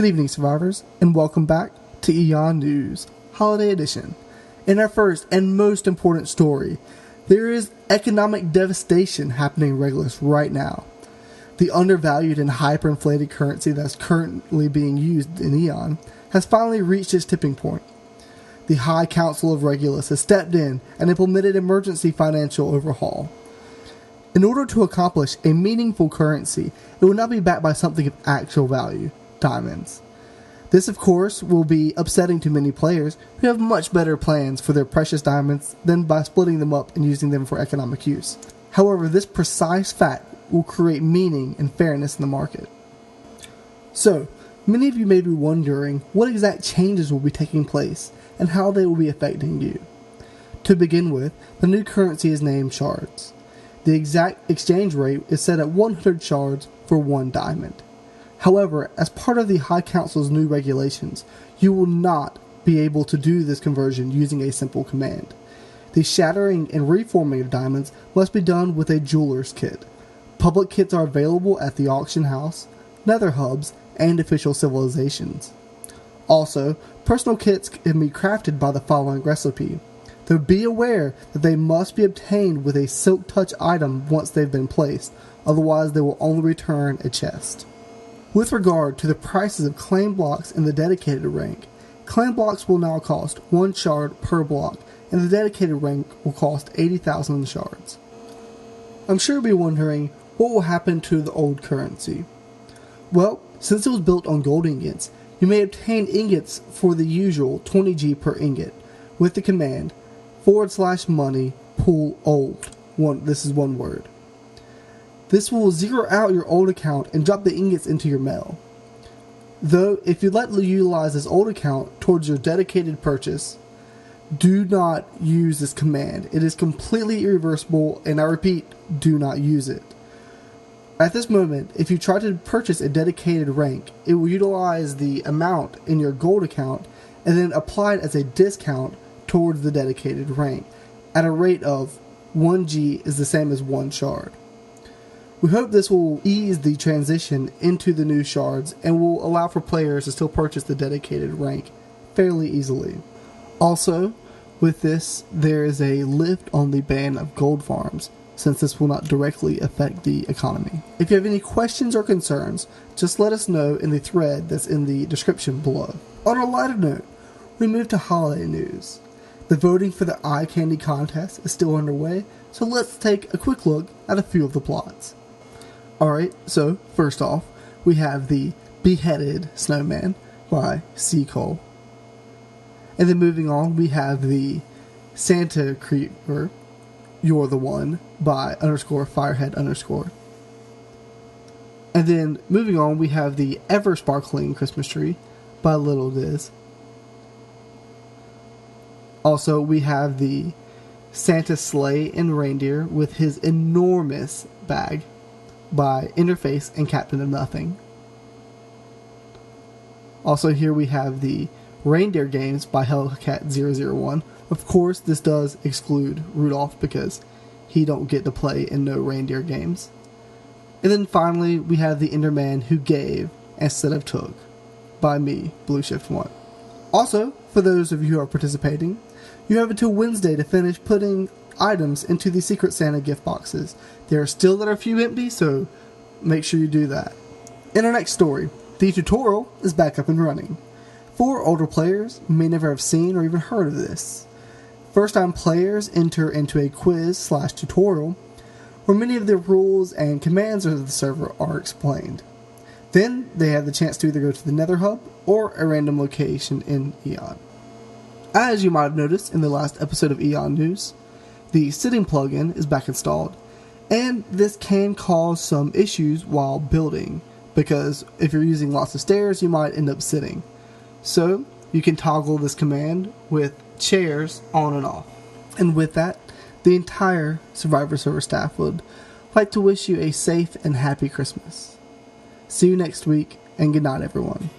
Good evening, survivors, and welcome back to Aeon News, Holiday Edition. In our first and most important story, there is economic devastation happening in Regulus right now. The undervalued and hyperinflated currency that's currently being used in Aeon has finally reached its tipping point. The High Council of Regulus has stepped in and implemented emergency financial overhaul. In order to accomplish a meaningful currency, it will now be backed by something of actual value: diamonds. This, of course, will be upsetting to many players who have much better plans for their precious diamonds than by splitting them up and using them for economic use. However, this precise fact will create meaning and fairness in the market. So, many of you may be wondering what exact changes will be taking place and how they will be affecting you. To begin with, the new currency is named shards. The exact exchange rate is set at 100 shards for 1 diamond. However, as part of the High Council's new regulations, you will not be able to do this conversion using a simple command. The shattering and reforming of diamonds must be done with a jeweler's kit. Public kits are available at the auction house, nether hubs, and official civilizations. Also, personal kits can be crafted by the following recipe, though be aware that they must be obtained with a silk touch item once they've been placed, otherwise they will only return a chest. With regard to the prices of claim blocks in the dedicated rank, claim blocks will now cost 1 shard per block, and the dedicated rank will cost 80,000 shards. I'm sure you'll be wondering what will happen to the old currency. Well, since it was built on gold ingots, you may obtain ingots for the usual 20G per ingot with the command /money pool old. This is one word. This will zero out your old account and drop the ingots into your mail. Though, if you'd like to utilize this old account towards your dedicated purchase, do not use this command. It is completely irreversible, and I repeat, do not use it. At this moment, if you try to purchase a dedicated rank, it will utilize the amount in your gold account and then apply it as a discount towards the dedicated rank, at a rate of 1G is the same as 1 shard. We hope this will ease the transition into the new shards and will allow for players to still purchase the dedicated rank fairly easily. Also, with this, there is a lift on the ban of gold farms, since this will not directly affect the economy. If you have any questions or concerns, just let us know in the thread that's in the description below. On a lighter note, we move to holiday news. The voting for the eye candy contest is still underway, so let's take a quick look at a few of the plots. Alright, so first off, we have the Beheaded Snowman by Seacole. And then moving on, we have the Santa Creeper, You're the One by _Firehead_. And then moving on, we have the Ever Sparkling Christmas Tree by Little Diz. Also, we have the Santa Sleigh and Reindeer with His Enormous Bag by Interface and Captain of Nothing. Also, here we have the Reindeer Games by Hellcat001. Of course, this does exclude Rudolph because he don't get to play in no reindeer games. And then finally, we have the Enderman Who Gave Instead of Took by me, BlueShift1. Also, for those of you who are participating, you have until Wednesday to finish putting items into the Secret Santa gift boxes. There are still a few empty, so make sure you do that. In our next story, the tutorial is back up and running. For older players may never have seen or even heard of this. First-time players enter into a quiz/tutorial where many of the rules and commands of the server are explained. Then they have the chance to either go to the Nether Hub or a random location in Aeon. As you might have noticed in the last episode of Aeon News, the sitting plugin is back installed, and this can cause some issues while building, because if you're using lots of stairs, you might end up sitting. So, you can toggle this command with chairs on and off. And with that, the entire Survivor Server staff would like to wish you a safe and happy Christmas. See you next week, and good night, everyone.